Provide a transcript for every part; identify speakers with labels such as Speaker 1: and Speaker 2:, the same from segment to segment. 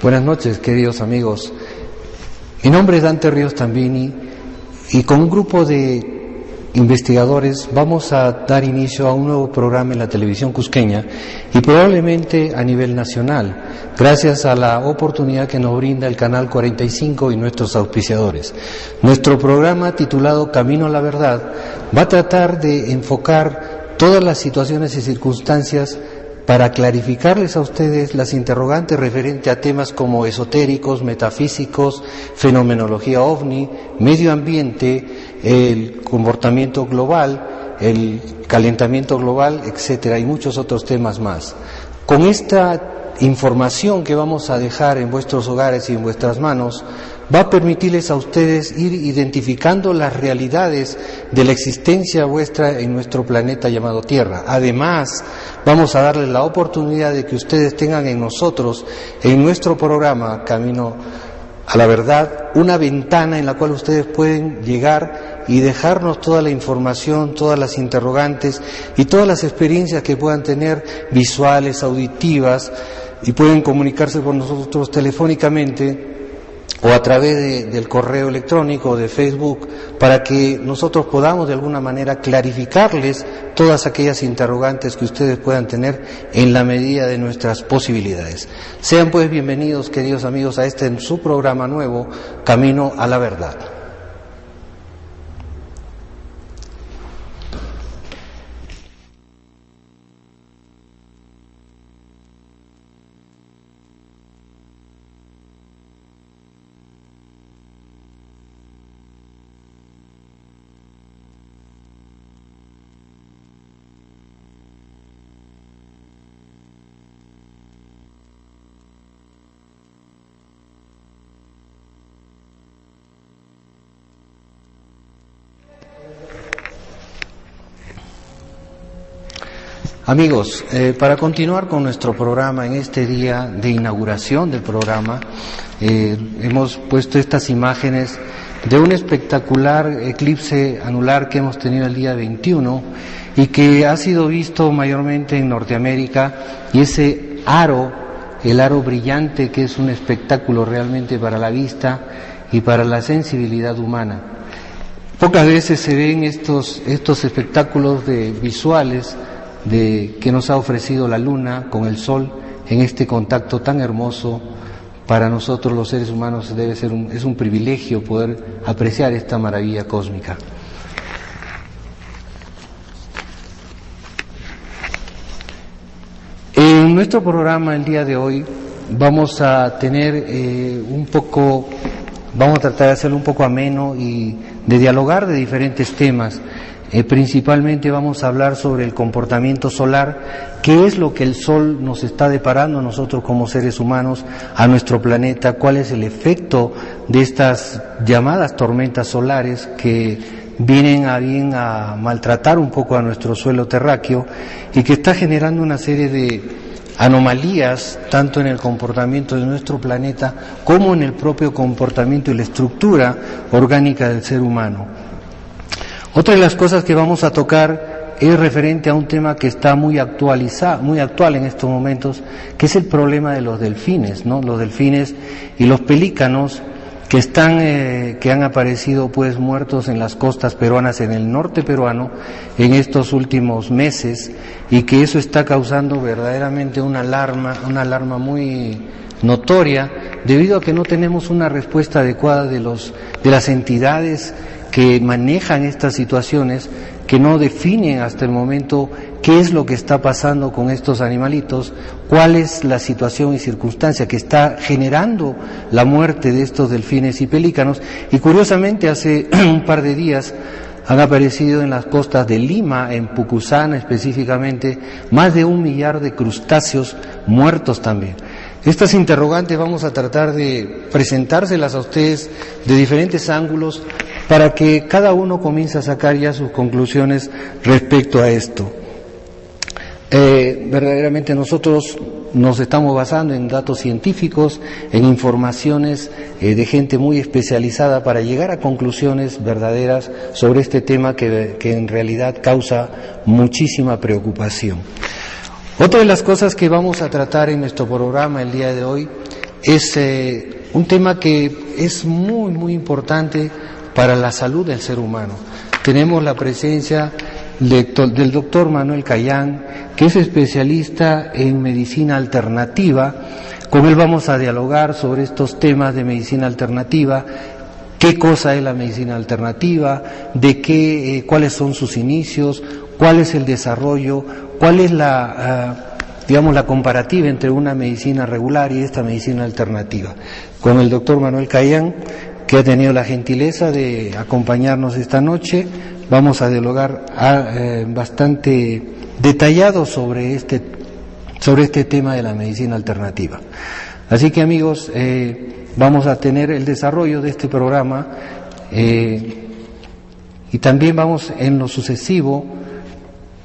Speaker 1: Buenas noches, queridos amigos. Mi nombre es Dante Ríos Tambini y con un grupo de investigadores vamos a dar inicio a un nuevo programa en la televisión cusqueña y probablemente a nivel nacional, gracias a la oportunidad que nos brinda el Canal 45 y nuestros auspiciadores. Nuestro programa, titulado Camino a la Verdad, va a tratar de enfocar todas las situaciones y circunstancias para clarificarles a ustedes las interrogantes referentes a temas como esotéricos, metafísicos, fenomenología ovni, medio ambiente, el comportamiento global, el calentamiento global, etcétera, y muchos otros temas más. Con esta información que vamos a dejar en vuestros hogares y en vuestras manos, va a permitirles a ustedes ir identificando las realidades de la existencia vuestra en nuestro planeta llamado Tierra. Además, vamos a darles la oportunidad de que ustedes tengan en nosotros, en nuestro programa Camino a la Verdad, una ventana en la cual ustedes pueden llegar y dejarnos toda la información, todas las interrogantes y todas las experiencias que puedan tener, visuales, auditivas, y pueden comunicarse con nosotros telefónicamente o a través del correo electrónico o de Facebook, para que nosotros podamos de alguna manera clarificarles todas aquellas interrogantes que ustedes puedan tener en la medida de nuestras posibilidades. Sean pues bienvenidos, queridos amigos, a este su programa nuevo, Camino a la Verdad. Amigos, para continuar con nuestro programa en este día de inauguración del programa, hemos puesto estas imágenes de un espectacular eclipse anular que hemos tenido el día 21 y que ha sido visto mayormente en Norteamérica, y ese aro, el aro brillante, que es un espectáculo realmente para la vista y para la sensibilidad humana. Pocas veces se ven estos espectáculos visuales que nos ha ofrecido la luna con el sol en este contacto tan hermoso. Para nosotros los seres humanos es un privilegio poder apreciar esta maravilla cósmica. En nuestro programa el día de hoy vamos a tener vamos a tratar de hacerlo un poco ameno y de dialogar de diferentes temas. Principalmente vamos a hablar sobre el comportamiento solar, qué es lo que el sol nos está deparando a nosotros como seres humanos, a nuestro planeta, cuál es el efecto de estas llamadas tormentas solares que vienen a maltratar un poco a nuestro suelo terráqueo y que está generando una serie de anomalías tanto en el comportamiento de nuestro planeta como en el propio comportamiento y la estructura orgánica del ser humano. Otra de las cosas que vamos a tocar es referente a un tema que está muy actual en estos momentos, que es el problema de los delfines, ¿no? Los delfines y los pelícanos que han aparecido pues muertos en las costas peruanas, en el norte peruano, en estos últimos meses, y que eso está causando verdaderamente una alarma muy notoria, debido a que no tenemos una respuesta adecuada de las entidades que manejan estas situaciones, que no definen hasta el momento qué es lo que está pasando con estos animalitos, cuál es la situación y circunstancia que está generando la muerte de estos delfines y pelícanos. Y curiosamente hace un par de días han aparecido en las costas de Lima, en Pucusana específicamente, más de 1 millar de crustáceos muertos también. Estas interrogantes vamos a tratar de presentárselas a ustedes de diferentes ángulos para que cada uno comience a sacar ya sus conclusiones respecto a esto. Verdaderamente nosotros nos estamos basando en datos científicos, en informaciones de gente muy especializada para llegar a conclusiones verdaderas sobre este tema que en realidad causa muchísima preocupación. Otra de las cosas que vamos a tratar en nuestro programa el día de hoy es un tema que es muy importante para la salud del ser humano. Tenemos la presencia del doctor Manuel Cayán, que es especialista en medicina alternativa. Con él vamos a dialogar sobre estos temas de medicina alternativa, qué cosa es la medicina alternativa, cuáles son sus inicios, cuál es el desarrollo, cuál es la comparativa entre una medicina regular y esta medicina alternativa. Con el doctor Manuel Cayán, que ha tenido la gentileza de acompañarnos esta noche, vamos a dialogar bastante detallado sobre este tema de la medicina alternativa. Así que, amigos, vamos a tener el desarrollo de este programa y también en lo sucesivo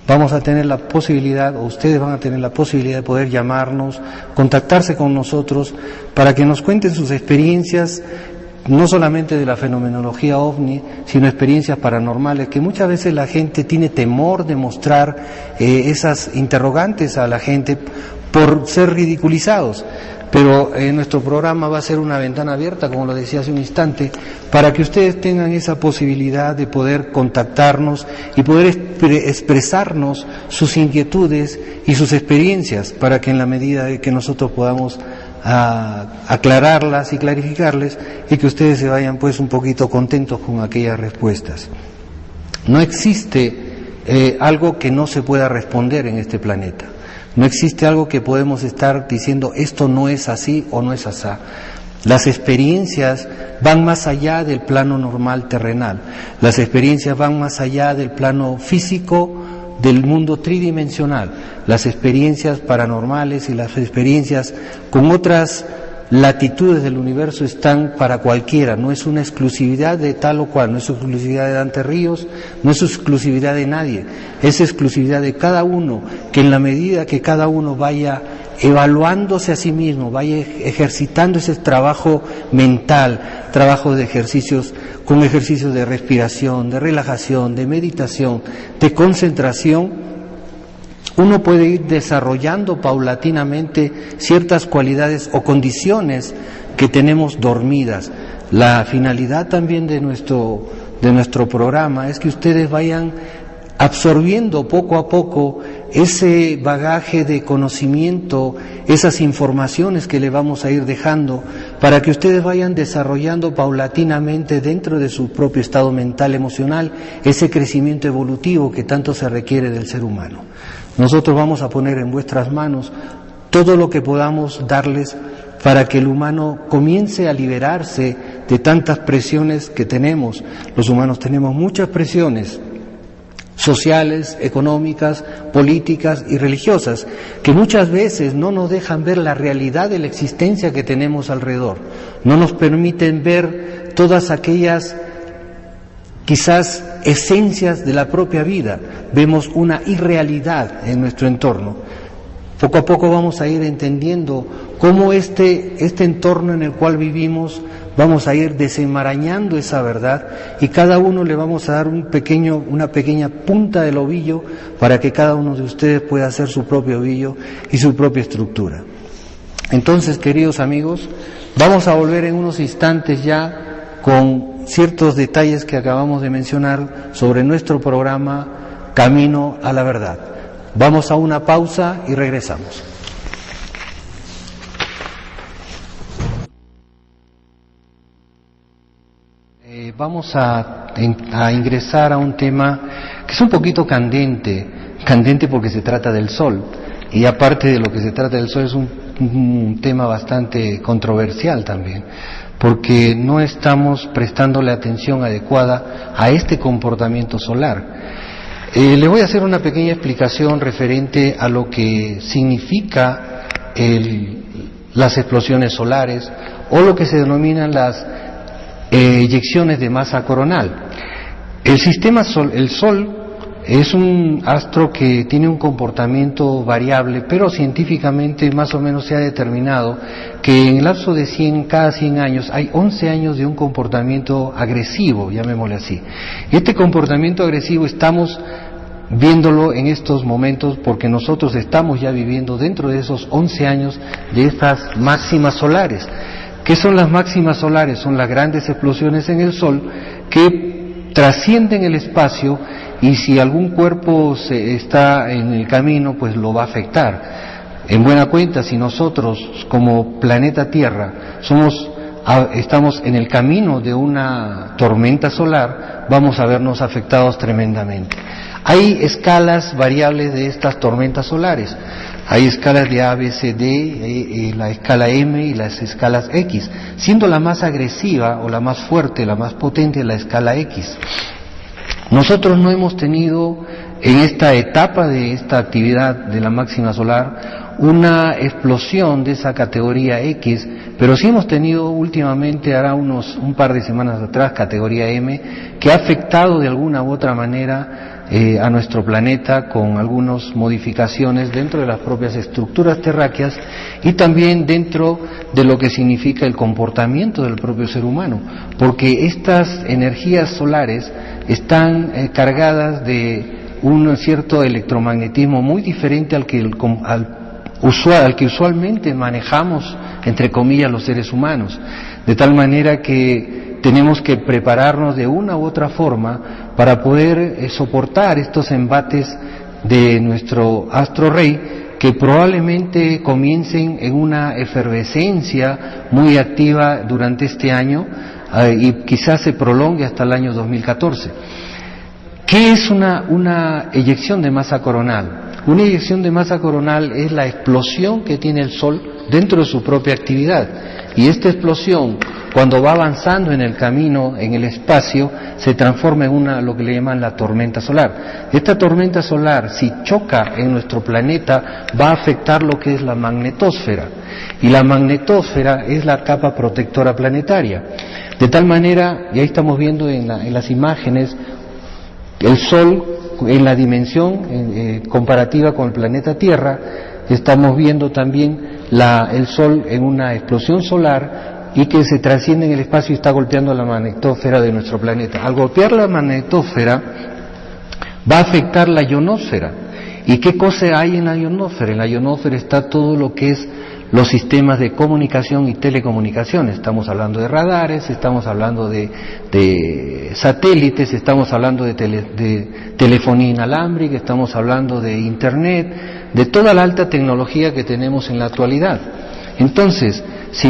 Speaker 1: vamos a tener la posibilidad, o ustedes van a tener la posibilidad de poder llamarnos, contactarse con nosotros para que nos cuenten sus experiencias, no solamente de la fenomenología OVNI, sino experiencias paranormales, que muchas veces la gente tiene temor de mostrar esas interrogantes a la gente por ser ridiculizados. Pero nuestro programa va a ser una ventana abierta, como lo decía hace un instante, para que ustedes tengan esa posibilidad de poder contactarnos y poder expresarnos sus inquietudes y sus experiencias, para que en la medida de que nosotros podamos aclararlas y clarificarles, y que ustedes se vayan pues un poquito contentos con aquellas respuestas. No existe algo que no se pueda responder en este planeta. No existe algo que podemos estar diciendo esto no es así o no es asá. Las experiencias van más allá del plano normal terrenal. Las experiencias van más allá del plano físico, del mundo tridimensional. Las experiencias paranormales y las experiencias con otras latitudes del universo están para cualquiera, no es una exclusividad de tal o cual, no es exclusividad de Dante Ríos, no es exclusividad de nadie, es exclusividad de cada uno, que en la medida que cada uno vaya evaluándose a sí mismo, vaya ejercitando ese trabajo mental, trabajo de ejercicios, con ejercicios de respiración, de relajación, de meditación, de concentración, uno puede ir desarrollando paulatinamente ciertas cualidades o condiciones que tenemos dormidas. La finalidad también de nuestro programa es que ustedes vayan absorbiendo poco a poco ese bagaje de conocimiento, esas informaciones que le vamos a ir dejando, para que ustedes vayan desarrollando paulatinamente dentro de su propio estado mental, emocional, ese crecimiento evolutivo que tanto se requiere del ser humano. Nosotros vamos a poner en vuestras manos todo lo que podamos darles para que el humano comience a liberarse de tantas presiones que tenemos. Los humanos tenemos muchas presiones sociales, económicas, políticas y religiosas, que muchas veces no nos dejan ver la realidad de la existencia que tenemos alrededor, no nos permiten ver todas aquellas quizás esencias de la propia vida. Vemos una irrealidad en nuestro entorno. Poco a poco vamos a ir entendiendo cómo este entorno en el cual vivimos, vamos a ir desenmarañando esa verdad, y cada uno le vamos a dar una pequeña punta del ovillo para que cada uno de ustedes pueda hacer su propio ovillo y su propia estructura. Entonces, queridos amigos, vamos a volver en unos instantes ya con ciertos detalles que acabamos de mencionar sobre nuestro programa Camino a la Verdad. Vamos a una pausa y regresamos. Vamos a ingresar a un tema que es un poquito candente porque se trata del sol, y aparte de lo que se trata del sol es un tema bastante controversial también, porque no estamos prestándole atención adecuada a este comportamiento solar. Le voy a hacer una pequeña explicación referente a lo que significa las explosiones solares, o lo que se denominan las eyecciones de masa coronal. El Sol es un astro que tiene un comportamiento variable, pero científicamente más o menos se ha determinado que en el lapso de cada 100 años hay 11 años de un comportamiento agresivo, llamémosle así. Este comportamiento agresivo estamos viéndolo en estos momentos, porque nosotros estamos ya viviendo dentro de esos 11 años de estas máximas solares. ¿Qué son las máximas solares? Son las grandes explosiones en el Sol que trascienden el espacio, y si algún cuerpo está en el camino, pues lo va a afectar. En buena cuenta, si nosotros como planeta Tierra estamos en el camino de una tormenta solar, vamos a vernos afectados tremendamente. Hay escalas variables de estas tormentas solares. Hay escalas de A, B, C, D, la escala M y las escalas X, siendo la más agresiva o la más fuerte, la más potente, la escala X. Nosotros no hemos tenido en esta etapa de esta actividad de la máxima solar una explosión de esa categoría X, pero sí hemos tenido últimamente, hará un par de semanas atrás, categoría M, que ha afectado de alguna u otra manera a nuestro planeta con algunas modificaciones dentro de las propias estructuras terráqueas y también dentro de lo que significa el comportamiento del propio ser humano, porque estas energías solares están cargadas de un cierto electromagnetismo muy diferente al que usualmente manejamos, entre comillas, los seres humanos, de tal manera que tenemos que prepararnos de una u otra forma para poder soportar estos embates de nuestro astro rey, que probablemente comiencen en una efervescencia muy activa durante este año y quizás se prolongue hasta el año 2014. ¿Qué es una eyección de masa coronal? Una eyección de masa coronal es la explosión que tiene el Sol dentro de su propia actividad, y esta explosión, cuando va avanzando en el camino, en el espacio, se transforma en lo que le llaman la tormenta solar. Esta tormenta solar, si choca en nuestro planeta, va a afectar lo que es la magnetosfera, y la magnetosfera es la capa protectora planetaria. De tal manera, y ahí estamos viendo en las imágenes, el Sol en la dimensión comparativa con el planeta Tierra, estamos viendo también el Sol en una explosión solar y que se trasciende en el espacio y está golpeando la magnetosfera de nuestro planeta. Al golpear la magnetosfera va a afectar la ionosfera. ¿Y qué cosa hay en la ionosfera? En la ionosfera está todo lo que es los sistemas de comunicación y telecomunicaciones. Estamos hablando de radares, estamos hablando de satélites, estamos hablando de telefonía inalámbrica, estamos hablando de internet, de toda la alta tecnología que tenemos en la actualidad. Entonces, si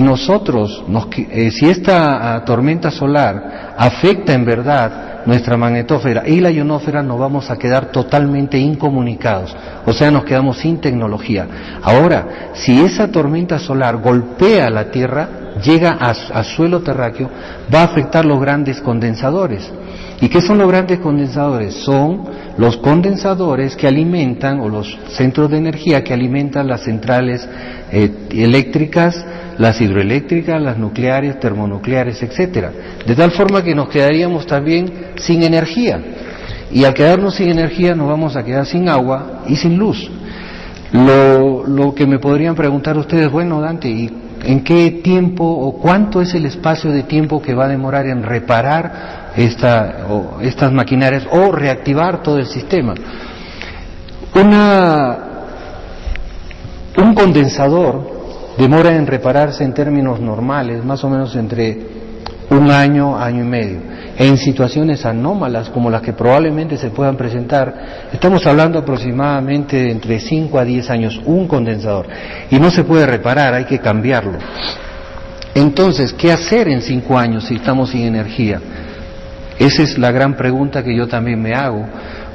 Speaker 1: esta tormenta solar afecta en verdad nuestra magnetosfera y la ionosfera, nos vamos a quedar totalmente incomunicados, o sea, nos quedamos sin tecnología. Ahora, si esa tormenta solar golpea la Tierra, llega a suelo terráqueo, va a afectar los grandes condensadores. ¿Y qué son los grandes condensadores? Son los condensadores que alimentan, o los centros de energía que alimentan las centrales eléctricas, las hidroeléctricas, las nucleares, termonucleares, etcétera. De tal forma que nos quedaríamos también sin energía. Y al quedarnos sin energía nos vamos a quedar sin agua y sin luz. Lo que me podrían preguntar ustedes, bueno, Dante, ¿y en qué tiempo o cuánto es el espacio de tiempo que va a demorar en reparar estas maquinarias o reactivar todo el sistema? Un condensador demora en repararse en términos normales más o menos entre un año, año y medio. En situaciones anómalas como las que probablemente se puedan presentar, estamos hablando aproximadamente de entre 5 a 10 años, un condensador. Y no se puede reparar, hay que cambiarlo. Entonces, ¿qué hacer en 5 años si estamos sin energía? Esa es la gran pregunta que yo también me hago.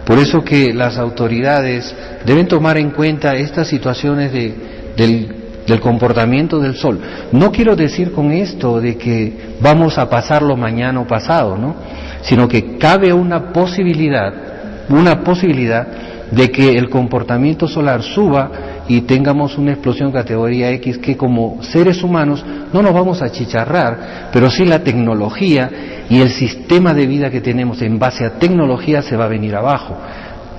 Speaker 1: Por eso que las autoridades deben tomar en cuenta estas situaciones del comportamiento del Sol. No quiero decir con esto de que vamos a pasarlo mañana o pasado, ¿no? Sino que cabe una posibilidad de que el comportamiento solar suba y tengamos una explosión categoría X, que como seres humanos no nos vamos a achicharrar, pero sí la tecnología y el sistema de vida que tenemos en base a tecnología se va a venir abajo.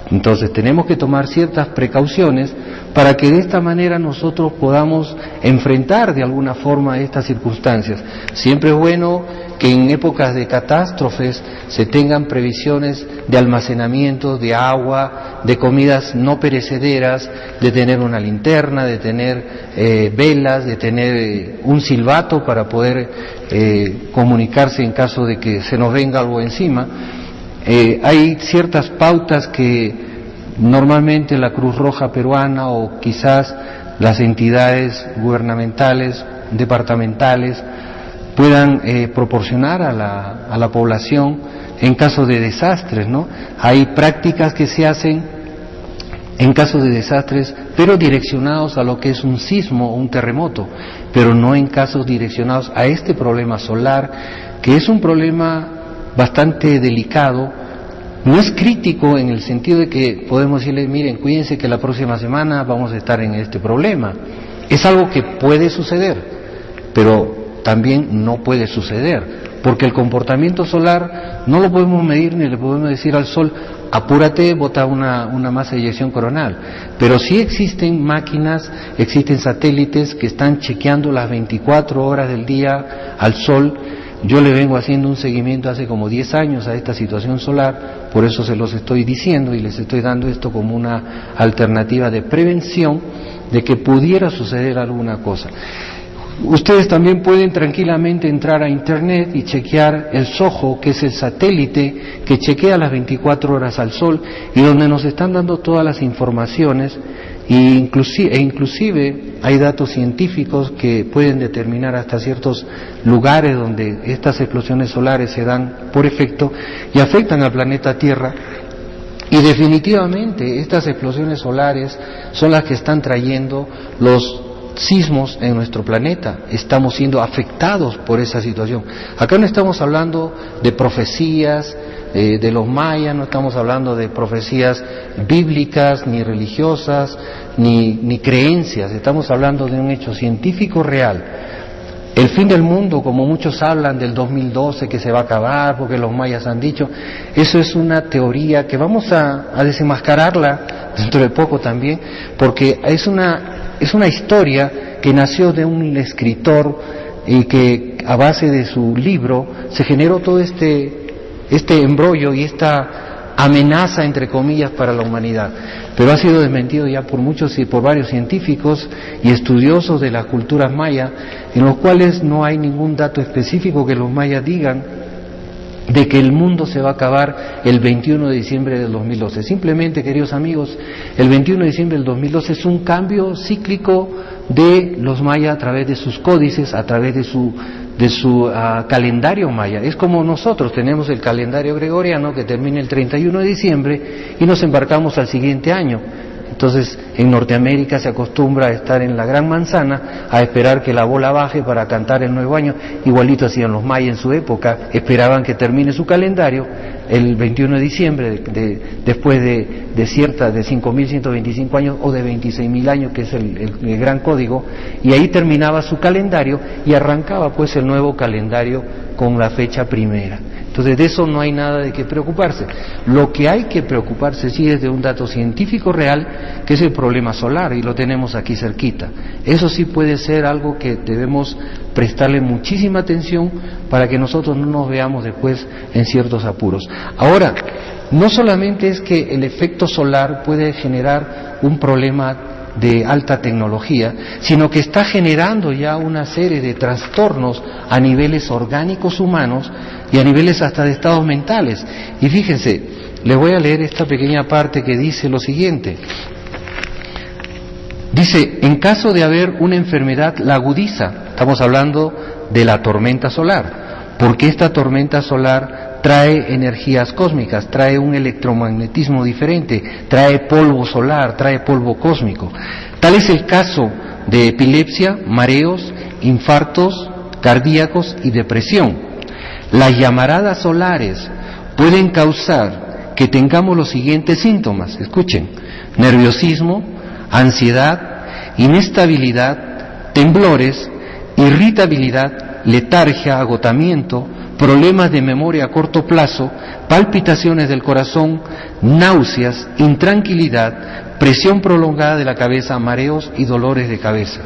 Speaker 1: Entonces tenemos que tomar ciertas precauciones para que de esta manera nosotros podamos enfrentar de alguna forma estas circunstancias. Siempre es bueno que en épocas de catástrofes se tengan previsiones de almacenamiento de agua, de comidas no perecederas, de tener una linterna, de tener velas, de tener un silbato para poder comunicarse en caso de que se nos venga algo encima. Hay ciertas pautas que normalmente la Cruz Roja peruana o quizás las entidades gubernamentales, departamentales, puedan proporcionar a la población en caso de desastres, ¿no? Hay prácticas que se hacen en caso de desastres, pero direccionados a lo que es un sismo o un terremoto, pero no en casos direccionados a este problema solar, que es un problema bastante delicado. No es crítico en el sentido de que podemos decirle, miren, cuídense que la próxima semana vamos a estar en este problema. Es algo que puede suceder, pero también no puede suceder, porque el comportamiento solar no lo podemos medir ni le podemos decir al sol, apúrate, bota una masa de eyección coronal. Pero sí existen máquinas, existen satélites que están chequeando las 24 horas del día al sol. Yo le vengo haciendo un seguimiento hace como 10 años a esta situación solar, por eso se los estoy diciendo y les estoy dando esto como una alternativa de prevención de que pudiera suceder alguna cosa. Ustedes también pueden tranquilamente entrar a internet y chequear el SOHO, que es el satélite que chequea las 24 horas al sol y donde nos están dando todas las informaciones e inclusive hay datos científicos que pueden determinar hasta ciertos lugares donde estas explosiones solares se dan por efecto y afectan al planeta Tierra. Y definitivamente estas explosiones solares son las que están trayendo los sismos en nuestro planeta. Estamos siendo afectados por esa situación. Acá no estamos hablando de profecías de los mayas, no estamos hablando de profecías bíblicas, ni religiosas, ni creencias. Estamos hablando de un hecho científico real. El fin del mundo, como muchos hablan del 2012 que se va a acabar porque los mayas han dicho, eso es una teoría que vamos a desenmascararla dentro de poco también, porque es una historia que nació de un escritor y que a base de su libro se generó todo este embrollo y esta amenaza entre comillas para la humanidad, pero ha sido desmentido ya por muchos y por varios científicos y estudiosos de las culturas mayas, en los cuales no hay ningún dato específico que los mayas digan de que el mundo se va a acabar el 21 de diciembre del 2012. Simplemente, queridos amigos, el 21 de diciembre del 2012 es un cambio cíclico de los mayas a través de sus códices, a través de su calendario maya. Es como nosotros tenemos el calendario gregoriano que termina el 31 de diciembre y nos embarcamos al siguiente año. Entonces, en Norteamérica se acostumbra a estar en la Gran Manzana a esperar que la bola baje para cantar el nuevo año. Igualito hacían los mayas en su época, esperaban que termine su calendario el 21 de diciembre, después de 5.125 años o de 26.000 años, que es el gran código, y ahí terminaba su calendario y arrancaba pues el nuevo calendario con la fecha primera. Entonces de eso no hay nada de qué preocuparse. Lo que hay que preocuparse sí es de un dato científico real, que es el problema solar, y lo tenemos aquí cerquita. Eso sí puede ser algo que debemos prestarle muchísima atención para que nosotros no nos veamos después en ciertos apuros. Ahora, no solamente es que el efecto solar puede generar un problema de alta tecnología, sino que está generando ya una serie de trastornos a niveles orgánicos humanos y a niveles hasta de estados mentales. Y fíjense, les voy a leer esta pequeña parte que dice lo siguiente. Dice, en caso de haber una enfermedad, la agudiza. Estamos hablando de la tormenta solar, porque esta tormenta solar trae energías cósmicas, trae un electromagnetismo diferente, trae polvo solar, trae polvo cósmico. Tal es el caso de epilepsia, mareos, infartos cardíacos y depresión. Las llamaradas solares pueden causar que tengamos los siguientes síntomas, escuchen: nerviosismo, ansiedad, inestabilidad, temblores, irritabilidad, letargia, agotamiento, problemas de memoria a corto plazo, palpitaciones del corazón, náuseas, intranquilidad, presión prolongada de la cabeza, mareos y dolores de cabeza.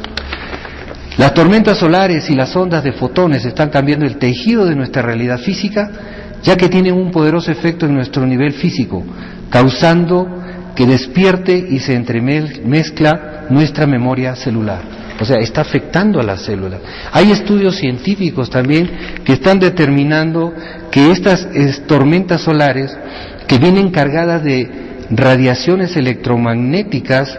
Speaker 1: Las tormentas solares y las ondas de fotones están cambiando el tejido de nuestra realidad física, ya que tienen un poderoso efecto en nuestro nivel físico, causando que despierte y se entremezcla nuestra memoria celular. O sea, está afectando a las células. Hay estudios científicos también que están determinando que estas tormentas solares, que vienen cargadas de radiaciones electromagnéticas,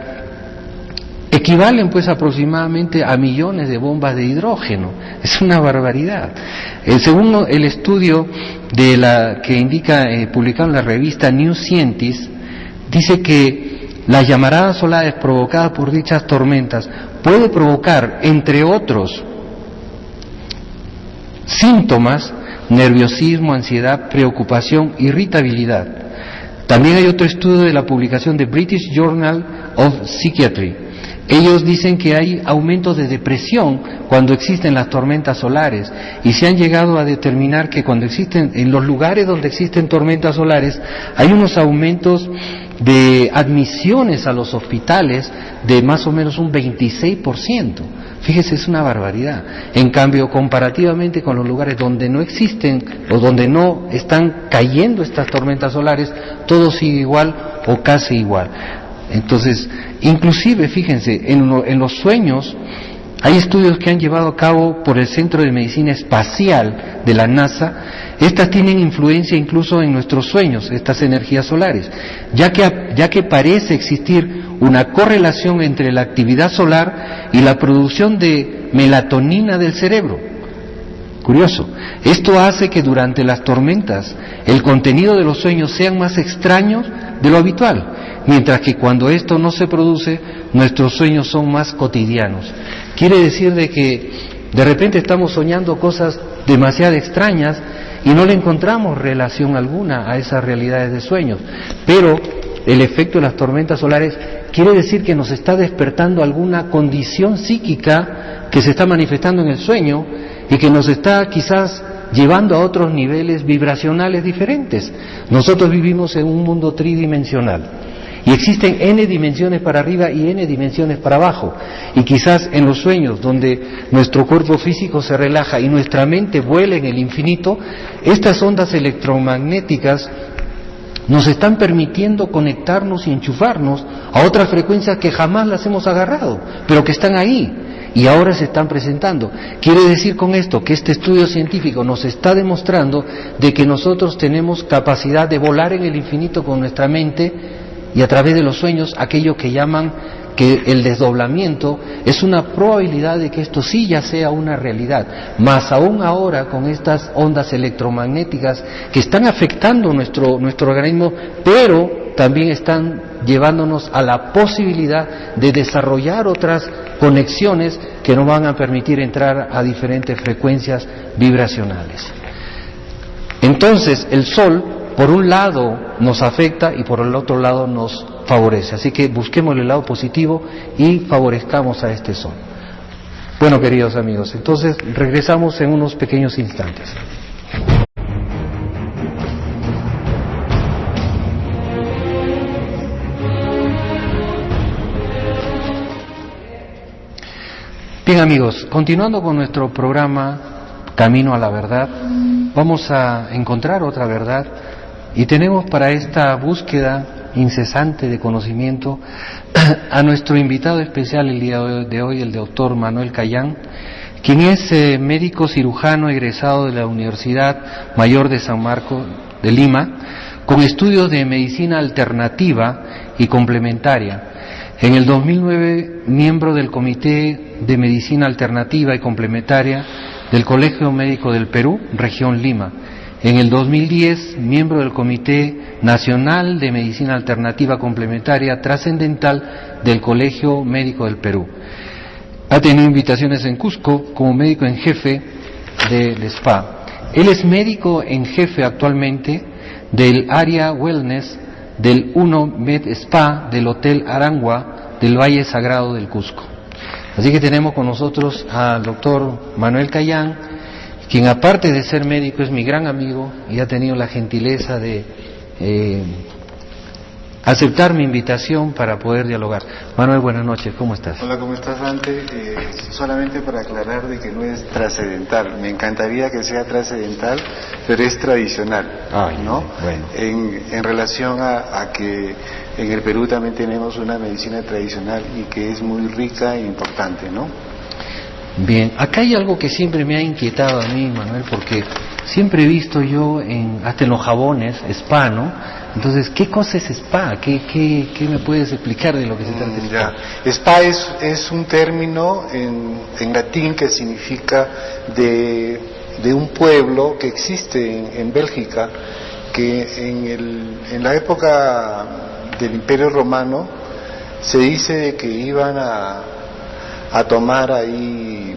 Speaker 1: equivalen pues aproximadamente a millones de bombas de hidrógeno. Es una barbaridad. Según el estudio que indica, publicado en la revista New Scientist, dice que las llamaradas solares provocadas por dichas tormentas puede provocar, entre otros síntomas, nerviosismo, ansiedad, preocupación, irritabilidad. También hay otro estudio de la publicación de British Journal of Psychiatry. Ellos dicen que hay aumentos de depresión cuando existen las tormentas solares, y se han llegado a determinar que cuando existen, en los lugares donde existen tormentas solares, hay unos aumentos de admisiones a los hospitales de más o menos un 26%. Fíjese, es una barbaridad. En cambio, comparativamente con los lugares donde no existen o donde no están cayendo estas tormentas solares, todo sigue igual o casi igual. Entonces, inclusive, fíjense, en los sueños, hay estudios que han llevado a cabo por el Centro de Medicina Espacial de la NASA. Estas tienen influencia incluso en nuestros sueños, estas energías solares, ya que parece existir una correlación entre la actividad solar y la producción de melatonina del cerebro. Curioso. Esto hace que durante las tormentas el contenido de los sueños sean más extraños de lo habitual, mientras que cuando esto no se produce, nuestros sueños son más cotidianos. Quiere decir de que de repente estamos soñando cosas demasiado extrañas y no le encontramos relación alguna a esas realidades de sueños, pero el efecto de las tormentas solares quiere decir que nos está despertando alguna condición psíquica que se está manifestando en el sueño y que nos está quizás llevando a otros niveles vibracionales diferentes. Nosotros vivimos en un mundo tridimensional y existen n dimensiones para arriba y n dimensiones para abajo, y quizás en los sueños donde nuestro cuerpo físico se relaja y nuestra mente vuela en el infinito, estas ondas electromagnéticas nos están permitiendo conectarnos y enchufarnos a otras frecuencias que jamás las hemos agarrado, pero que están ahí y ahora se están presentando. Quiere decir con esto que este estudio científico nos está demostrando de que nosotros tenemos capacidad de volar en el infinito con nuestra mente, y a través de los sueños, aquello que llaman que el desdoblamiento es una probabilidad de que esto sí ya sea una realidad, más aún ahora con estas ondas electromagnéticas que están afectando nuestro organismo, pero también están llevándonos a la posibilidad de desarrollar otras conexiones que nos van a permitir entrar a diferentes frecuencias vibracionales. Entonces, el Sol, por un lado, nos afecta y por el otro lado nos favorece. Así que busquemos el lado positivo y favorezcamos a este Sol. Bueno, queridos amigos, entonces regresamos en unos pequeños instantes. Bien, amigos, continuando con nuestro programa Camino a la Verdad, vamos a encontrar otra verdad, y tenemos para esta búsqueda incesante de conocimiento a nuestro invitado especial el día de hoy, el doctor Manuel Cayán, quien es médico cirujano egresado de la Universidad Mayor de San Marcos de Lima, con estudios de medicina alternativa y complementaria. En el 2009, miembro del Comité de Medicina Alternativa y Complementaria del Colegio Médico del Perú, Región Lima. En el 2010, miembro del Comité Nacional de Medicina Alternativa Complementaria Trascendental del Colegio Médico del Perú. Ha tenido invitaciones en Cusco como médico en jefe del SPA. Él es médico en jefe actualmente del área Wellness del 1 Med Spa del Hotel Arangua del Valle Sagrado del Cusco. Así que tenemos con nosotros al doctor Manuel Cayán, quien aparte de ser médico es mi gran amigo y ha tenido la gentileza de aceptar mi invitación para poder dialogar. Manuel, buenas noches, ¿cómo estás?
Speaker 2: Hola, ¿cómo estás, Dante? Solamente para aclarar de que no es trascendental. Me encantaría que sea trascendental, pero es tradicional. ¿No?
Speaker 1: Bueno.
Speaker 2: En relación a que en el Perú también tenemos una medicina tradicional y que es muy rica e importante, ¿no?
Speaker 1: Bien, acá hay algo que siempre me ha inquietado a mí, Manuel, porque siempre he visto yo, hasta en los jabones, spa, ¿no? Entonces, ¿qué cosa es spa? ¿Qué me puedes explicar de lo que se trata de spa?
Speaker 2: Spa es un término en latín que significa de un pueblo que existe en Bélgica, que en la época del Imperio Romano se dice de que iban a tomar ahí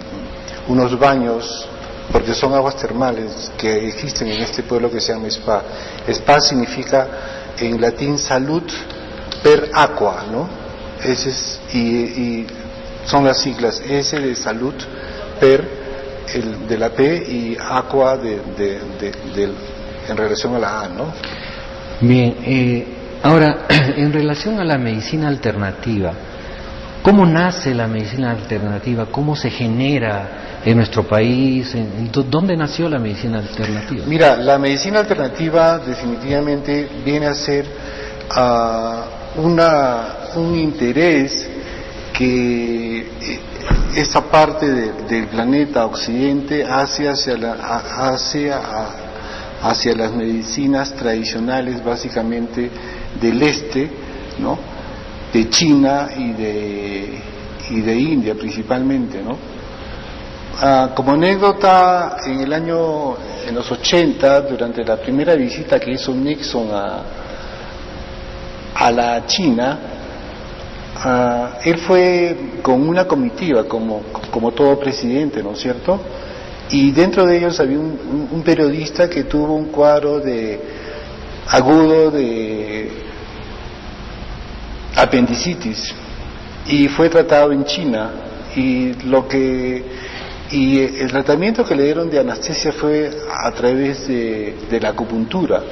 Speaker 2: unos baños, porque son aguas termales que existen en este pueblo que se llama Spa. Spa significa en latín salud per aqua, ¿no? Ese es, y son las siglas S de salud, per el de la P y aqua en relación a la A, ¿no?
Speaker 1: Bien, ahora, en relación a la medicina alternativa, ¿cómo nace la medicina alternativa? ¿Cómo se genera en nuestro país? ¿Dónde nació la medicina alternativa?
Speaker 2: Mira, la medicina alternativa definitivamente viene a ser un interés que esta parte del planeta occidente hace hacia las medicinas tradicionales, básicamente del este, ¿no? De China y de India principalmente, ¿no? Como anécdota, en los 80, durante la primera visita que hizo Nixon a la China, él fue con una comitiva, como todo presidente, ¿no es cierto? Y dentro de ellos había un periodista que tuvo un cuadro agudo de apendicitis y fue tratado en China, y el tratamiento que le dieron de anestesia fue a través de la acupuntura.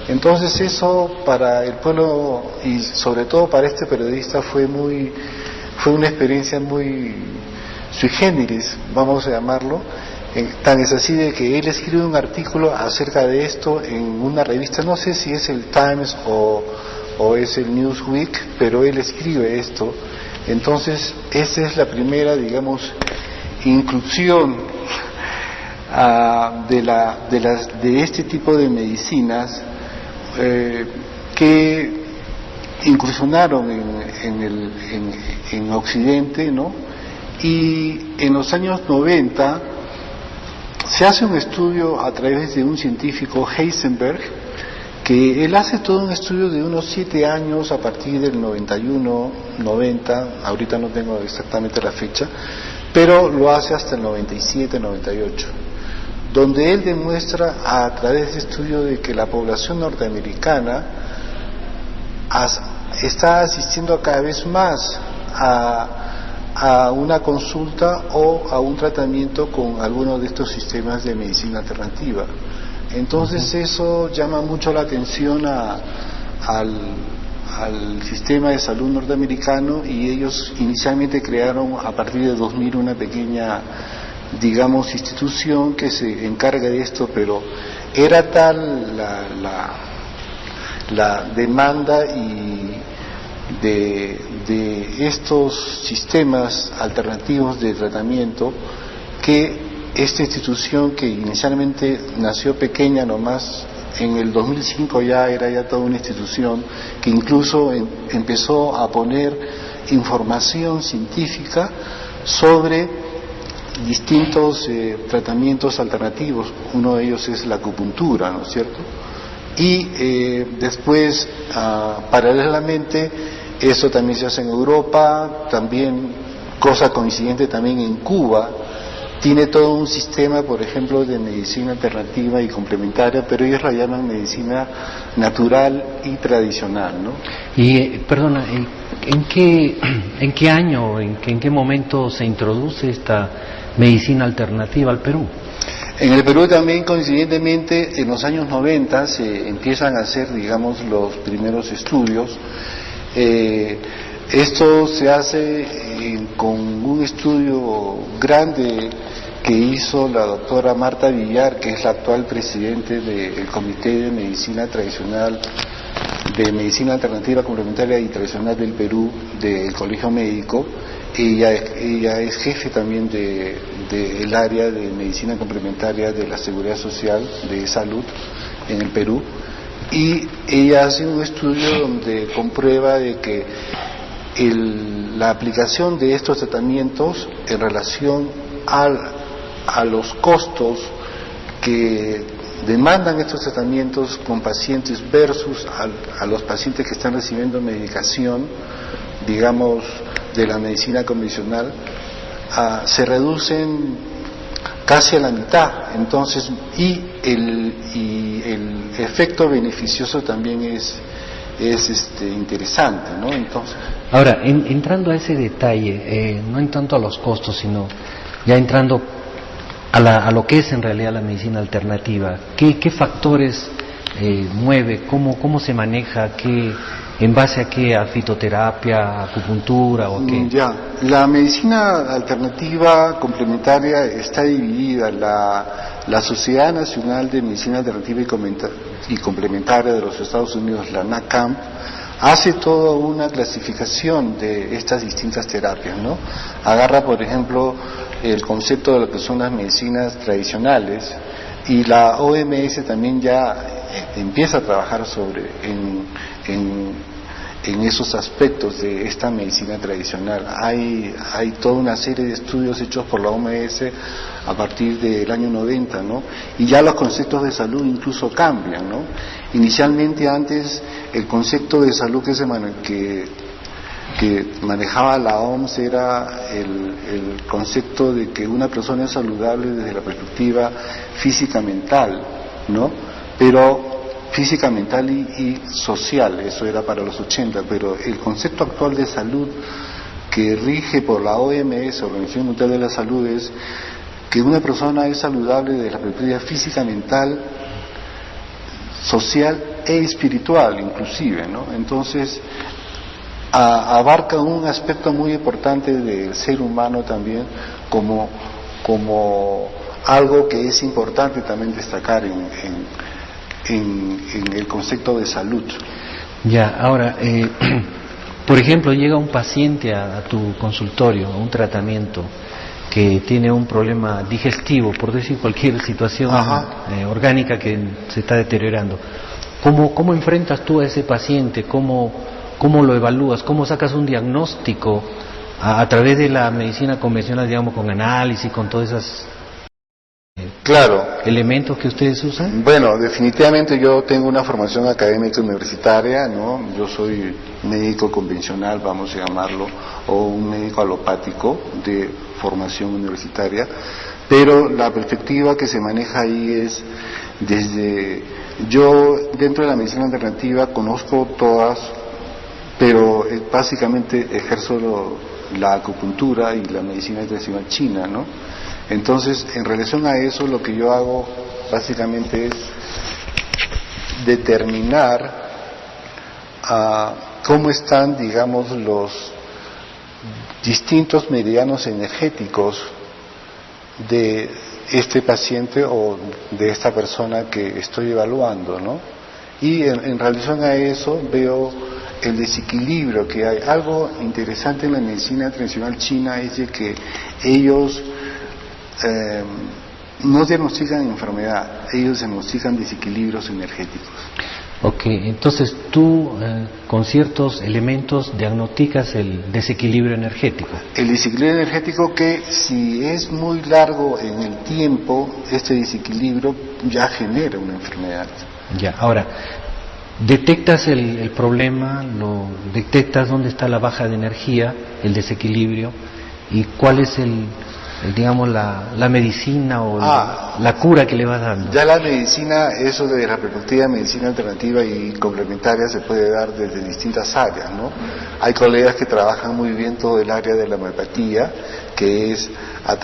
Speaker 2: Entonces eso para el pueblo y sobre todo para este periodista fue una experiencia muy sui generis, vamos a llamarlo. Tan es así de que él escribe un artículo acerca de esto en una revista, no sé si es el Times o es el Newsweek, pero él escribe esto. Entonces esa es la primera, digamos, inclusión de este tipo de medicinas que incursionaron en Occidente, ¿no? Y en los años 90 se hace un estudio a través de un científico, Heisenberg, que él hace todo un estudio de unos 7 años a partir del 91, 90, ahorita no tengo exactamente la fecha, pero lo hace hasta el 97, 98, donde él demuestra a través de estudio de que la población norteamericana está asistiendo cada vez más a una consulta o a un tratamiento con alguno de estos sistemas de medicina alternativa. Entonces eso llama mucho la atención al sistema de salud norteamericano, y ellos inicialmente crearon a partir de 2000 una pequeña, digamos, institución que se encarga de esto, pero era tal la demanda y de estos sistemas alternativos de tratamiento, que esta institución, que inicialmente nació pequeña nomás, en el 2005 era toda una institución que incluso empezó a poner información científica sobre distintos tratamientos alternativos. Uno de ellos es la acupuntura, ¿no es cierto? Y después, paralelamente, eso también se hace en Europa, también, cosa coincidente, también en Cuba. Tiene todo un sistema, por ejemplo, de medicina alternativa y complementaria, pero ellos la llaman medicina natural y tradicional, ¿no?
Speaker 1: Y, perdona, ¿en qué año, en qué momento se introduce esta medicina alternativa al Perú?
Speaker 2: En el Perú también, coincidentemente, en los años 90 se empiezan a hacer, digamos, los primeros estudios. Esto se hace con un estudio grande que hizo la doctora Marta Villar, que es la actual presidente del Comité de Medicina Tradicional, de Medicina Alternativa Complementaria y Tradicional del Perú, del Colegio Médico. Ella es jefe también del área de Medicina Complementaria de la Seguridad Social de Salud en el Perú, y ella hace un estudio donde comprueba de que la aplicación de estos tratamientos en relación a los costos que demandan estos tratamientos con pacientes versus a los pacientes que están recibiendo medicación, digamos, de la medicina convencional, se reducen casi a la mitad. Entonces, y el efecto beneficioso también es interesante, ¿no? Entonces,
Speaker 1: ahora, entrando a ese detalle, no en tanto a los costos, sino ya entrando a lo que es en realidad la medicina alternativa, ¿qué factores mueve? ¿Cómo se maneja? ¿En base a qué? ¿A fitoterapia, acupuntura o a qué?
Speaker 2: Ya, la medicina alternativa complementaria está dividida. La Sociedad Nacional de Medicina Alternativa y Complementaria de los Estados Unidos, la NACAM, hace toda una clasificación de estas distintas terapias, ¿no? Agarra, por ejemplo, el concepto de lo que son las medicinas tradicionales, y la OMS también ya empieza a trabajar en esos aspectos de esta medicina tradicional. Hay toda una serie de estudios hechos por la OMS a partir del año 90, ¿no? Y ya los conceptos de salud incluso cambian, ¿no? Inicialmente, antes, el concepto de salud que manejaba la OMS era el concepto de que una persona es saludable desde la perspectiva física-mental, ¿no? Pero física, mental y social, eso era para los 80, pero el concepto actual de salud que rige por la OMS, Organización Mundial de la Salud, es que una persona es saludable desde la perspectiva física, mental, social e espiritual inclusive, ¿no? Entonces, abarca un aspecto muy importante del ser humano también, como algo que es importante también destacar en el concepto de salud.
Speaker 1: Ya, ahora, por ejemplo, llega un paciente a tu consultorio, a un tratamiento, que tiene un problema digestivo, por decir cualquier situación orgánica que se está deteriorando. ¿Cómo enfrentas tú a ese paciente? ¿Cómo lo evalúas? ¿Cómo sacas un diagnóstico a través de la medicina convencional, digamos, con análisis, con todas esas elementos que ustedes usan?
Speaker 2: Bueno, definitivamente yo tengo una formación académica universitaria, ¿no? Yo soy médico convencional, vamos a llamarlo, o un médico alopático de formación universitaria, pero la perspectiva que se maneja ahí es yo dentro de la medicina alternativa conozco todas, pero básicamente ejerzo la acupuntura y la medicina tradicional china, ¿no? Entonces, en relación a eso, lo que yo hago básicamente es determinar cómo están, digamos, los distintos meridianos energéticos de este paciente o de esta persona que estoy evaluando, ¿no? Y en relación a eso veo el desequilibrio que hay. Algo interesante en la medicina tradicional china es de que ellos no diagnostican enfermedad, ellos diagnostican desequilibrios energéticos.
Speaker 1: Ok, entonces tú con ciertos elementos diagnosticas el desequilibrio energético.
Speaker 2: El desequilibrio energético, que si es muy largo en el tiempo, este desequilibrio ya genera una enfermedad.
Speaker 1: Ya, ahora, detectas el problema, lo detectas dónde está la baja de energía, el desequilibrio, y cuál es digamos la medicina o la cura que le vas dando.
Speaker 2: Ya la medicina, eso de la perspectiva de medicina alternativa y complementaria, se puede dar desde distintas áreas, ¿no? Hay colegas que trabajan muy bien todo el área de la homeopatía, que es a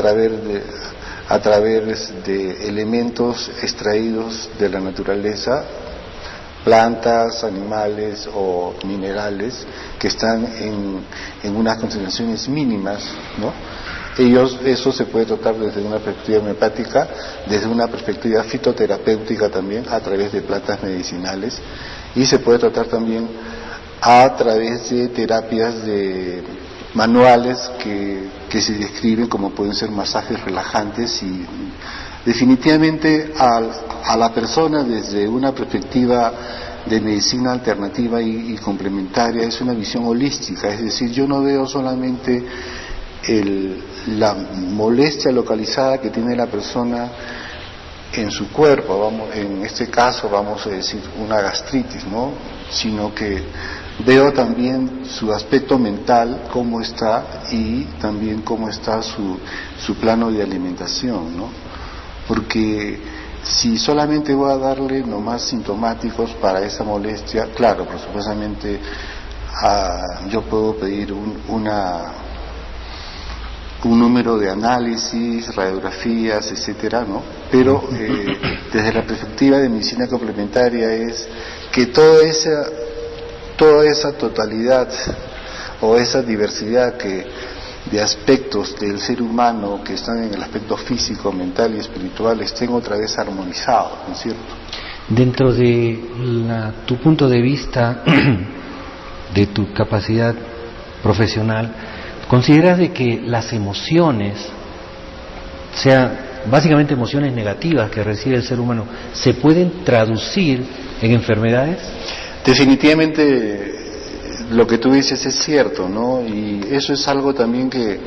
Speaker 2: a través de elementos extraídos de la naturaleza, plantas, animales o minerales que están en unas concentraciones mínimas, ¿no? Eso se puede tratar desde una perspectiva homeopática, desde una perspectiva fitoterapéutica también, a través de plantas medicinales, y se puede tratar también a través de terapias manuales que se describen como pueden ser masajes relajantes, y definitivamente a la persona desde una perspectiva de medicina alternativa y complementaria es una visión holística, es decir, yo no veo solamente la molestia localizada que tiene la persona en su cuerpo, en este caso vamos a decir una gastritis, ¿no? Sino que veo también su aspecto mental, cómo está, y también cómo está su plano de alimentación, ¿no? Porque si solamente voy a darle nomás sintomáticos para esa molestia, claro, por supuestamente yo puedo pedir un número de análisis, radiografías, etcétera, ¿no? Pero desde la perspectiva de medicina complementaria es que toda esa totalidad o esa diversidad de aspectos del ser humano que están en el aspecto físico, mental y espiritual estén otra vez armonizados, ¿no es cierto?
Speaker 1: Dentro de tu punto de vista, de tu capacidad profesional, ¿consideras de que las emociones, básicamente emociones negativas que recibe el ser humano, se pueden traducir en enfermedades?
Speaker 2: Definitivamente lo que tú dices es cierto, ¿no? Y eso es algo también que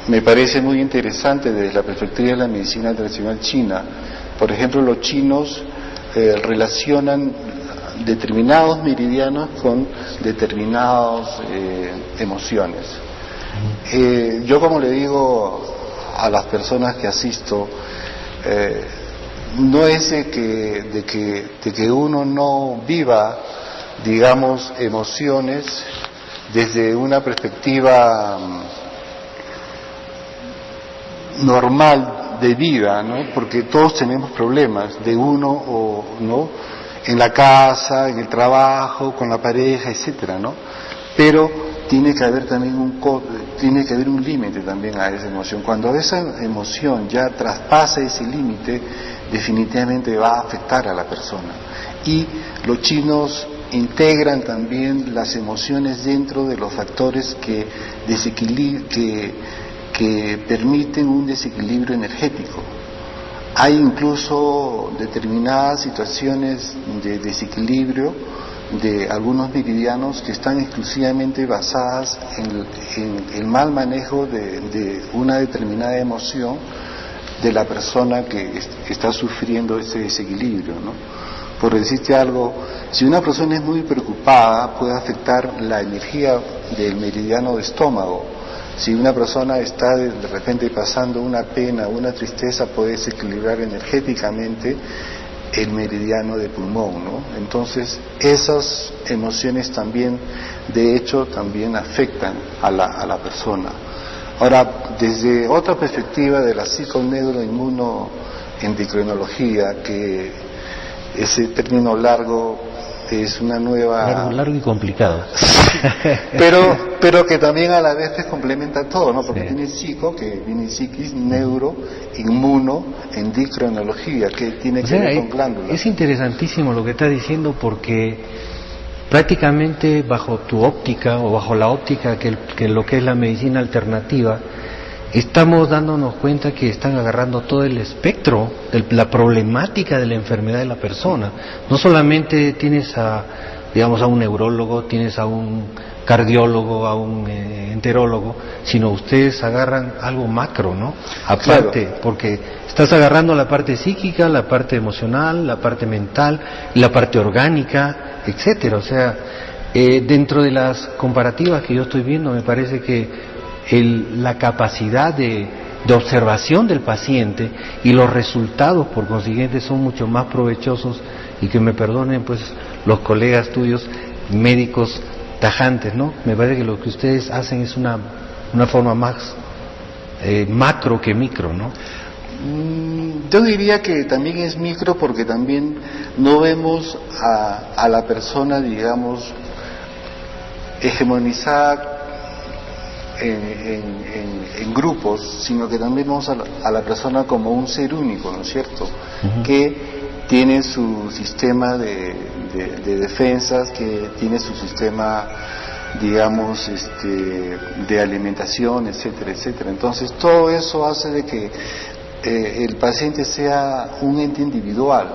Speaker 2: me parece muy interesante desde la perspectiva de la medicina tradicional china. Por ejemplo, los chinos relacionan determinados meridianos con determinadas emociones. Yo, como le digo a las personas que asisto, no es de que uno no viva, digamos, emociones desde una perspectiva normal de vida, ¿no? Porque todos tenemos problemas de uno o no, en la casa, en el trabajo, con la pareja, etcétera, ¿no? Pero tiene que haber también un límite también a esa emoción. Cuando esa emoción ya traspasa ese límite, definitivamente va a afectar a la persona. Y los chinos integran también las emociones dentro de los factores que permiten un desequilibrio energético. Hay incluso determinadas situaciones de desequilibrio de algunos meridianos que están exclusivamente basadas en el mal manejo de una determinada emoción de la persona que está sufriendo ese desequilibrio, ¿no? Por decirte algo, si una persona es muy preocupada, puede afectar la energía del meridiano de estómago. Si una persona está de repente pasando una pena, una tristeza, puede desequilibrar energéticamente el meridiano de pulmón, ¿no? Entonces, esas emociones también, de hecho, también afectan a la persona. Ahora, desde otra perspectiva de la psiconeuroinmunoendocrinología, que ese término largo es una nueva...
Speaker 1: Largo y complicado.
Speaker 2: pero que también a la vez pues complementa todo, ¿no? Porque tiene psico, que viene psiquis, neuro, inmuno, endocrinología, que tiene que ver con glándulas.
Speaker 1: Es interesantísimo lo que estás diciendo, porque prácticamente bajo tu óptica o bajo la óptica que lo que es la medicina alternativa, estamos dándonos cuenta que están agarrando todo el espectro de la problemática de la enfermedad de la persona. No solamente tienes a un neurólogo, tienes a un cardiólogo, a un enterólogo, sino ustedes agarran algo macro, ¿no? Aparte, claro, porque estás agarrando la parte psíquica, la parte emocional, la parte mental, la parte orgánica, etcétera. O sea, dentro de las comparativas que yo estoy viendo, me parece que la capacidad de observación del paciente y los resultados por consiguiente son mucho más provechosos, y que me perdonen pues los colegas tuyos médicos tajantes, ¿no? Me parece que lo que ustedes hacen es una forma más macro que micro, ¿no?
Speaker 2: Yo diría que también es micro porque también no vemos a la persona, digamos, hegemonizada en grupos, sino que también vemos a la persona como un ser único, ¿no es cierto? Uh-huh. Que tiene su sistema de defensas, que tiene su sistema, digamos, de alimentación, etcétera, etcétera. Entonces todo eso hace de que el paciente sea un ente individual,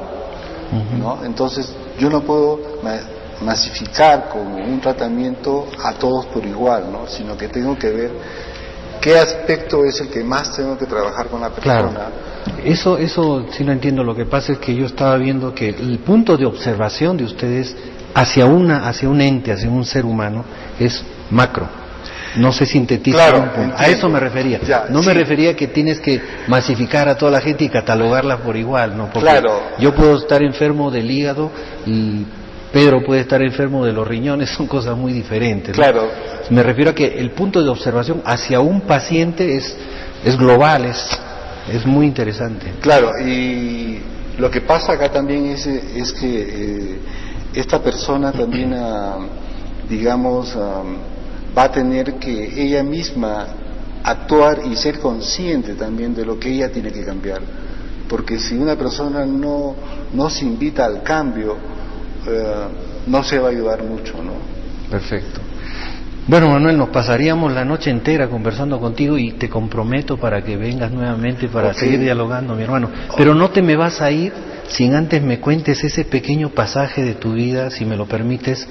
Speaker 2: ¿no? Entonces yo no puedo masificar con un tratamiento a todos por igual, ¿no? Sino que tengo que ver qué aspecto es el que más tengo que trabajar con la persona.
Speaker 1: Claro. Eso sí lo entiendo. Lo que pasa es que yo estaba viendo que el punto de observación de ustedes hacia un ente, hacia un ser humano, es macro. No se sintetiza.
Speaker 2: Claro,
Speaker 1: a eso me refería.
Speaker 2: Ya,
Speaker 1: no
Speaker 2: sí.
Speaker 1: Me refería que tienes que masificar a toda la gente y catalogarla por igual, ¿no? Porque
Speaker 2: claro.
Speaker 1: Yo puedo estar enfermo del hígado y Pedro puede estar enfermo de los riñones, son cosas muy diferentes, ¿no?
Speaker 2: Claro.
Speaker 1: Me refiero a que el punto de observación hacia un paciente es global, es muy interesante.
Speaker 2: Claro, y lo que pasa acá también es que esta persona también, digamos, va a tener que ella misma actuar y ser consciente también de lo que ella tiene que cambiar. Porque si una persona no se invita al cambio, no se va a ayudar mucho, ¿no?
Speaker 1: Perfecto. Bueno, Manuel, nos pasaríamos la noche entera conversando contigo y te comprometo para que vengas nuevamente para seguir dialogando, mi hermano. Pero no te me vas a ir sin antes me cuentes ese pequeño pasaje de tu vida, si me lo permites.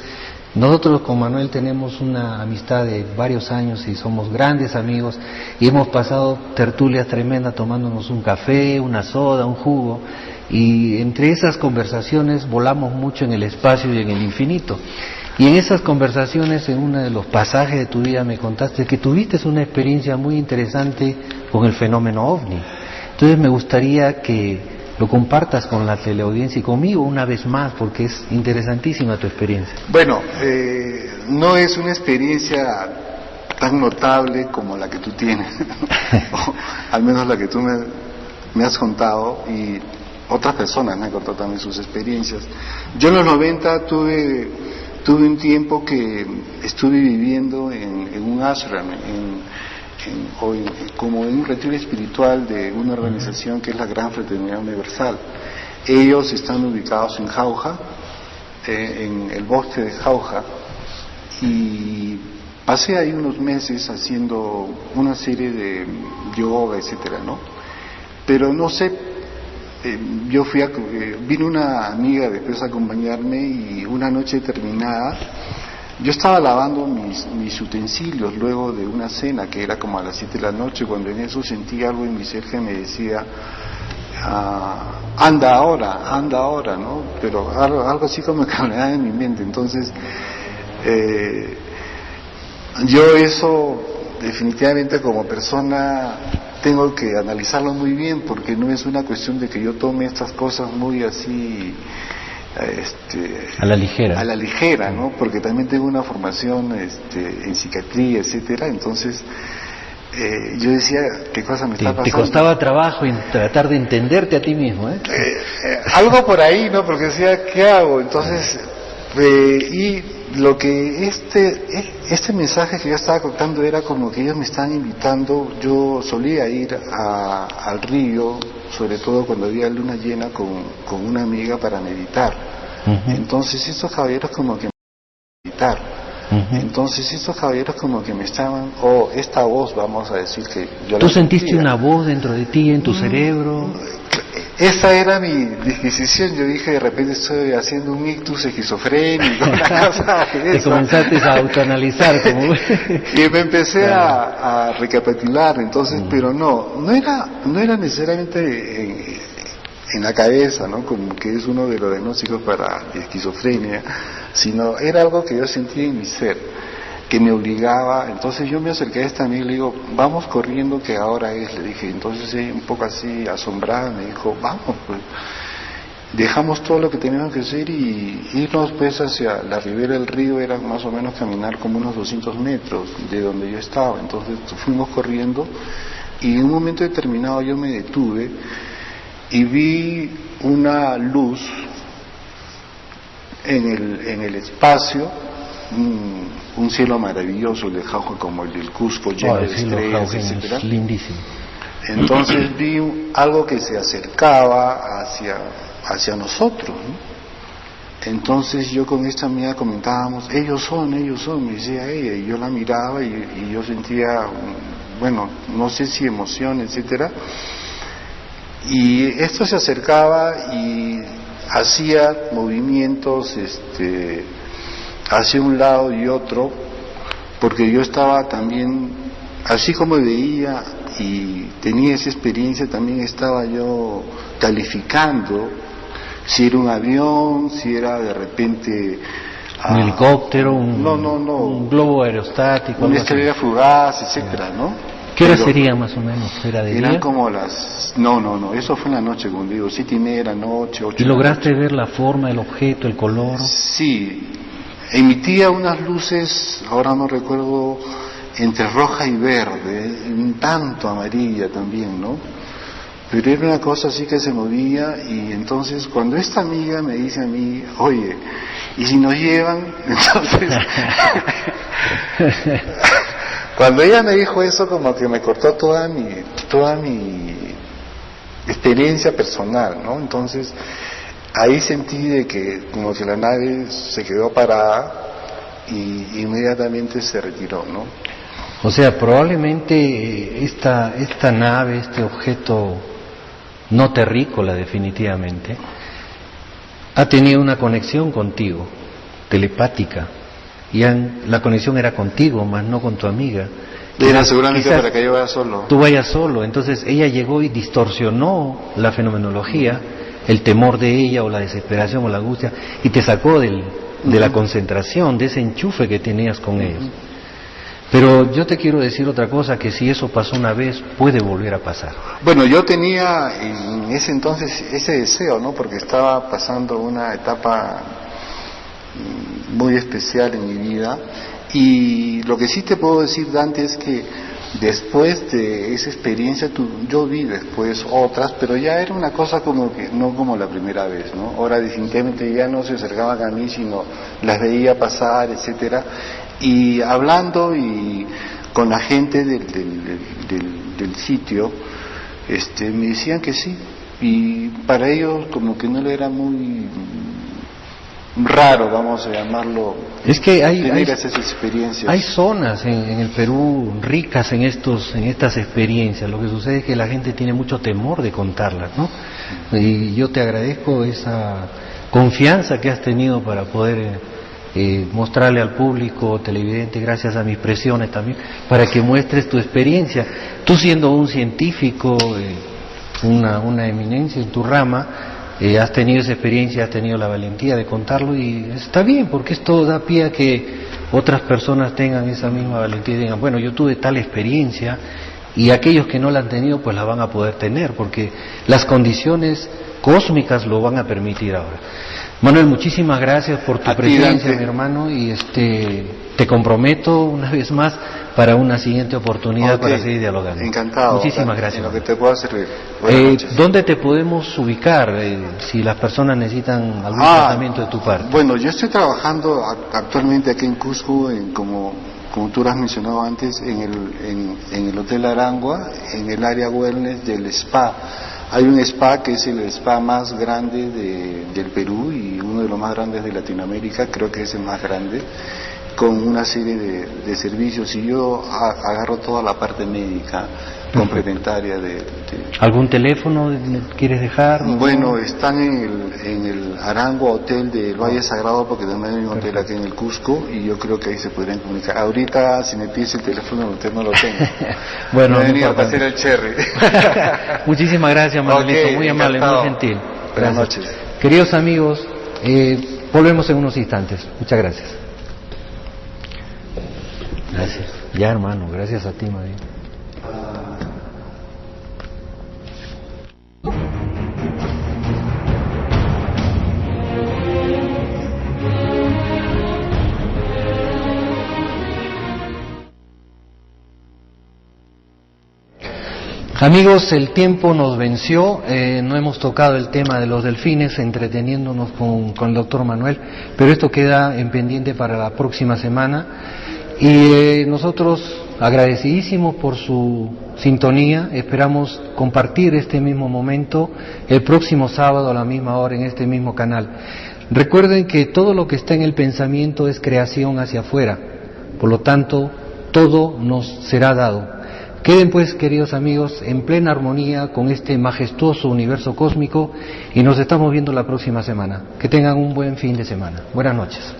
Speaker 1: Nosotros con Manuel tenemos una amistad de varios años y somos grandes amigos y hemos pasado tertulias tremendas tomándonos un café, una soda, un jugo, y entre esas conversaciones volamos mucho en el espacio y en el infinito. Y en esas conversaciones, en uno de los pasajes de tu vida, me contaste que tuviste una experiencia muy interesante con el fenómeno OVNI. Entonces me gustaría que lo compartas con la teleaudiencia y conmigo una vez más, porque es interesantísima tu experiencia.
Speaker 2: Bueno, no es una experiencia tan notable como la que tú tienes, o al menos la que tú me has contado, y otras personas me han contado también sus experiencias. Yo en los 90 tuve un tiempo que estuve viviendo en un ashram, como en un retiro espiritual de una organización que es la Gran Fraternidad Universal. Ellos están ubicados en Jauja, en el bosque de Jauja, y pasé ahí unos meses haciendo una serie de yoga, etcétera, ¿no? Pero no sé, yo vino una amiga después a acompañarme y una noche terminada, yo estaba lavando mis utensilios luego de una cena que era como a las 7 de la noche, cuando en eso sentí algo en mi ser que me decía, anda ahora, ¿no? Pero algo así como que hablaba en mi mente. Entonces, yo eso definitivamente como persona tengo que analizarlo muy bien, porque no es una cuestión de que yo tome estas cosas muy así
Speaker 1: a la
Speaker 2: ligera, ¿no? Porque también tengo una formación en psiquiatría, etcétera. Entonces yo decía, ¿qué cosa me está pasando?
Speaker 1: Te costaba trabajo en tratar de entenderte a ti mismo,
Speaker 2: algo por ahí, ¿no? Porque decía, ¿qué hago? Entonces y lo que este mensaje que yo estaba contando era como que ellos me estaban invitando. Yo solía ir al río, sobre todo cuando había luna llena, con una amiga para meditar. Uh-huh. Entonces estos caballeros como que me estaban, esta voz, vamos a decir que yo
Speaker 1: ¿Tú sentiste una voz dentro de ti, en tu cerebro?
Speaker 2: Esa era mi disquisición. Yo dije, de repente estoy haciendo un ictus esquizofrénico, una cosa de
Speaker 1: Te comenzaste a autoanalizar como...
Speaker 2: y me empecé a recapitular. Entonces, pero no era necesariamente en la cabeza, ¿no? Como que es uno de los diagnósticos para esquizofrenia, sino era algo que yo sentía en mi ser, que me obligaba. Entonces yo me acerqué a esta amiga y le digo, vamos corriendo, que ahora es, le dije. Entonces ella, un poco así asombrada, me dijo, vamos, pues dejamos todo lo que teníamos que hacer y irnos pues hacia la ribera del río. Era más o menos caminar como unos 200 metros de donde yo estaba. Entonces fuimos corriendo y en un momento determinado yo me detuve y vi una luz en el espacio, un cielo maravilloso, el de Jauja como el del Cusco, lleno de estrellas, etcétera.
Speaker 1: Es lindísimo.
Speaker 2: Entonces vi algo que se acercaba hacia nosotros, ¿no? Entonces yo con esta amiga comentábamos, ellos son, me decía ella, y yo la miraba y yo sentía, bueno, no sé si emoción, etcétera. Y esto se acercaba y hacía movimientos hacia un lado y otro, porque yo estaba también, así como veía y tenía esa experiencia, también estaba yo calificando si era un avión, si era de repente
Speaker 1: un helicóptero,
Speaker 2: un
Speaker 1: globo aerostático,
Speaker 2: una estrella fugaz, etcétera, ¿no?
Speaker 1: ¿Qué hora sería más o menos? ¿Era de
Speaker 2: eran
Speaker 1: día?
Speaker 2: como no, eso fue en la noche, como digo, 7:30 de la noche, 8
Speaker 1: ¿Y lograste ver la forma, el objeto, el color?
Speaker 2: Sí, emitía unas luces, ahora no recuerdo, entre roja y verde, un tanto amarilla también, ¿no? Pero era una cosa así que se movía, y entonces cuando esta amiga me dice a mí, oye, ¿y si nos llevan? Entonces, cuando ella me dijo eso, como que me cortó toda mi experiencia personal, ¿no? Entonces, ahí sentí de que como que la nave se quedó parada y inmediatamente se retiró, ¿no?
Speaker 1: O sea, probablemente esta nave, este objeto no terrícola definitivamente, ha tenido una conexión contigo, telepática, y la conexión era contigo, más no con tu amiga.
Speaker 2: Era seguramente para que yo vaya solo.
Speaker 1: Tú vayas solo, entonces ella llegó y distorsionó la fenomenología, el temor de ella o la desesperación o la angustia, y te sacó de la concentración, de ese enchufe que tenías con ellos. Pero yo te quiero decir otra cosa, que si eso pasó una vez, puede volver a pasar.
Speaker 2: Bueno, yo tenía en ese entonces ese deseo, ¿no? Porque estaba pasando una etapa muy especial en mi vida, y lo que sí te puedo decir, Dante, es que después de esa experiencia yo vi después otras, pero ya era una cosa como que no como la primera vez, ¿no? Ahora definitivamente ya no se acercaban a mí, sino las veía pasar, etcétera, y hablando y con la gente del sitio, me decían que sí, y para ellos como que no le era muy raro, vamos a llamarlo,
Speaker 1: es que
Speaker 2: tener esas experiencias.
Speaker 1: Hay zonas en el Perú ricas en estas experiencias. Lo que sucede es que la gente tiene mucho temor de contarlas, ¿no? Y yo te agradezco esa confianza que has tenido para poder mostrarle al público televidente, gracias a mis presiones también, para que muestres tu experiencia. Tú siendo un científico, una eminencia en tu rama, has tenido esa experiencia, has tenido la valentía de contarlo, y está bien, porque esto da pie a que otras personas tengan esa misma valentía y digan, bueno, yo tuve tal experiencia, y aquellos que no la han tenido pues la van a poder tener, porque las condiciones cósmicas lo van a permitir ahora. Manuel, muchísimas gracias por tu presencia, mi hermano, y te comprometo una vez más para una siguiente oportunidad para seguir dialogando.
Speaker 2: Encantado.
Speaker 1: Muchísimas gracias.
Speaker 2: En lo que te pueda servir.
Speaker 1: ¿Dónde te podemos ubicar si las personas necesitan algún tratamiento de tu parte?
Speaker 2: Bueno, yo estoy trabajando actualmente aquí en Cusco, como tú lo has mencionado antes, en el Hotel Arangua, en el área wellness del spa. Hay un spa que es el spa más grande del Perú y uno de los más grandes de Latinoamérica, creo que es el más grande, con una serie de servicios, y yo agarro toda la parte médica complementaria
Speaker 1: ¿Algún teléfono quieres dejar?
Speaker 2: Bueno, están en el Arangua Hotel del Valle Sagrado, porque también hay un hotel aquí en el Cusco, y yo creo que ahí se podrían comunicar. Ahorita, si me pides el teléfono, usted no lo tengo.
Speaker 1: Bueno,
Speaker 2: me venía a pasar el cherry.
Speaker 1: Muchísimas gracias, Manuelito, muy amable, muy gentil.
Speaker 2: Buenas noches.
Speaker 1: Queridos amigos, volvemos en unos instantes. Muchas gracias. Gracias. Ya, hermano, gracias a ti, María. Amigos, el tiempo nos venció, no hemos tocado el tema de los delfines, entreteniéndonos con el doctor Manuel, pero esto queda en pendiente para la próxima semana, y nosotros agradecidísimos por su sintonía, esperamos compartir este mismo momento el próximo sábado a la misma hora en este mismo canal. Recuerden que todo lo que está en el pensamiento es creación hacia afuera, por lo tanto, todo nos será dado. Queden pues, queridos amigos, en plena armonía con este majestuoso universo cósmico y nos estamos viendo la próxima semana. Que tengan un buen fin de semana. Buenas noches.